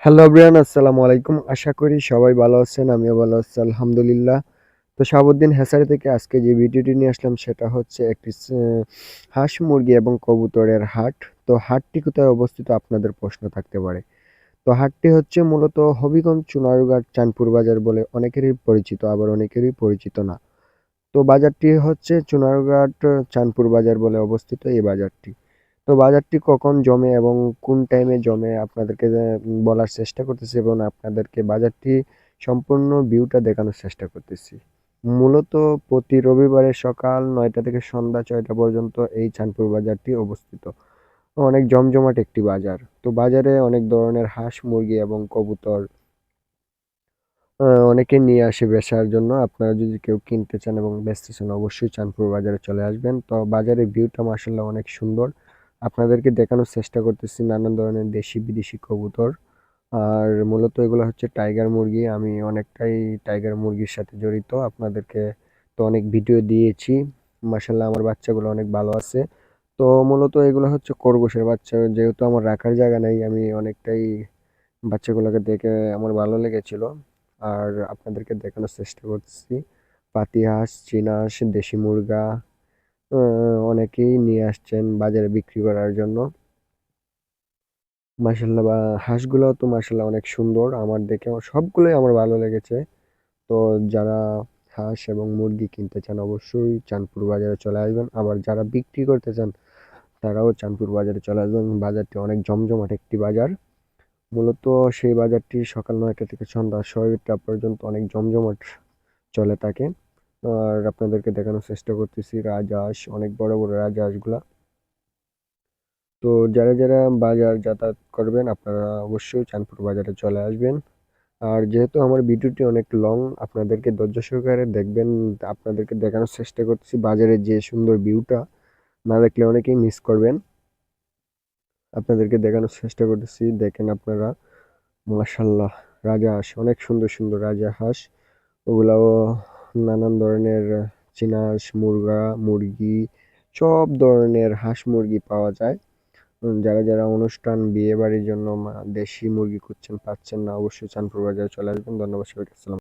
Hello everyone, আসসালামু আলাইকুম। আশা করি সবাই ভালো আছেন। আমিও ভালো আছি আলহামদুলিল্লাহ। তো শাহাবুদ্দিন হ্যাচারি থেকে আজকে যে ভিডিওটি নিয়ে আসলাম সেটা হচ্ছে একটি হাঁস, মুরগি এবং কবুতরের হাট। তো হাটটি কোথায় অবস্থিত আপনাদের প্রশ্ন থাকতে পারে। তো হাটটি হচ্ছে মূলত হবিগঞ্জ, চুনারুঘাট, চাঁদপুর বাজার বলে অনেকেরই পরিচিত, আবার অনেকেরই পরিচিত না। তো বাজারটি হচ্ছে চুনারুঘাট, চাঁদপুর বাজার বলে অবস্থিত এই বাজারটি। তো বাজারটি কখন জমে এবং কোন টাইমে জমে আপনাদেরকে বলার চেষ্টা করতেছি এবং আপনাদেরকে বাজারটি সম্পূর্ণ ভিউটা দেখানোর চেষ্টা করতেছি। মূলত প্রতি রবিবারে সকাল ৯টা থেকে সন্ধ্যা ৬টা পর্যন্ত এই চাঁদপুর বাজারটি অবস্থিত। অনেক জমজমাট একটি বাজার। তো বাজারে অনেক ধরনের হাঁস, মুরগি এবং কবুতর অনেকে নিয়ে আসে বেচার জন্য। আপনারা যদি কেউ কিনতে চান এবং বেচতে চান অবশ্যই চাঁদপুর বাজারে চলে আসবেন। তো বাজারের ভিউটা মাশাআল্লাহ অনেক সুন্দর। আপনাদেরকে দেখানোর চেষ্টা করতেছি নানান ধরনের দেশি বিদেশি কবুতর। আর মূলত এগুলো হচ্ছে টাইগার মুরগি। আমি অনেকটাই টাইগার মুরগির সাথে জড়িত। আপনাদেরকে তো অনেক ভিডিও দিয়েছি। মাশাআল্লাহ আমার বাচ্চাগুলো অনেক ভালো আছে। তো মূলত এগুলো হচ্ছে খরগোশের বাচ্চা। যেহেতু আমার রাখার জায়গা নেই, আমি অনেকটাই বাচ্চাগুলোকে দেখে আমার ভালো লেগেছিল। আর আপনাদেরকে দেখানোর চেষ্টা করতেছি পাতি হাঁস, চীনা হাঁস, দেশি মুরগা অনেকেই নিয়ে আসছেন বাজারে বিক্রি করার জন্য। মাশাল্লাহ বা হাঁসগুলো তো মাশাল্লাহ অনেক সুন্দর, আমার দেখে সবগুলোই আমার ভালো লেগেছে। তো যারা হাঁস এবং মুরগি কিনতে চান অবশ্যই চাঁদপুর বাজারে চলে আসবেন। আবার যারা বিক্রি করতে চান তারাও চাঁদপুর বাজারে চলে আসবেন। বাজারটি অনেক জমজমাট একটি বাজার। মূলত সেই বাজারটি সকাল ৯টা থেকে সন্ধ্যা ৬টা পর্যন্ত অনেক জমজমাট চলে থাকে। আর আপনাদেরকে দেখানোর চেষ্টা করতেছি রাজহাঁস, অনেক বড় বড় রাজহাঁসগুলা। তো যারা বাজার যাতায়াত করবেন আপনারা অবশ্যই চাঁদপুর বাজারে চলে আসবেন। আর যেহেতু আমার ভিডিওটি অনেক লং, আপনাদেরকে ধৈর্য সহকারে দেখবেন। আপনাদেরকে দেখানোর চেষ্টা করতেছি বাজারের যে সুন্দর ভিউটা, না দেখলে অনেকেই মিস করবেন। আপনাদেরকে দেখানোর চেষ্টা করতেছি, দেখেন আপনারা। মাশাল্লাহ, রাজহাঁস অনেক সুন্দর সুন্দর রাজহাঁস। ওগুলাও নানান ধরনের চীনা হাঁস, মুরগা, মুরগি, সব ধরনের হাঁস মুরগি পাওয়া যায়। যারা অনুষ্ঠান বিয়ে বাড়ির জন্য দেশি মুরগি খুঁজছেন পাচ্ছেন না অবশ্যই চাঁদপুর বাজারে চলে আসবেন। ধন্যবাদ সবাইকে। আসসালাম।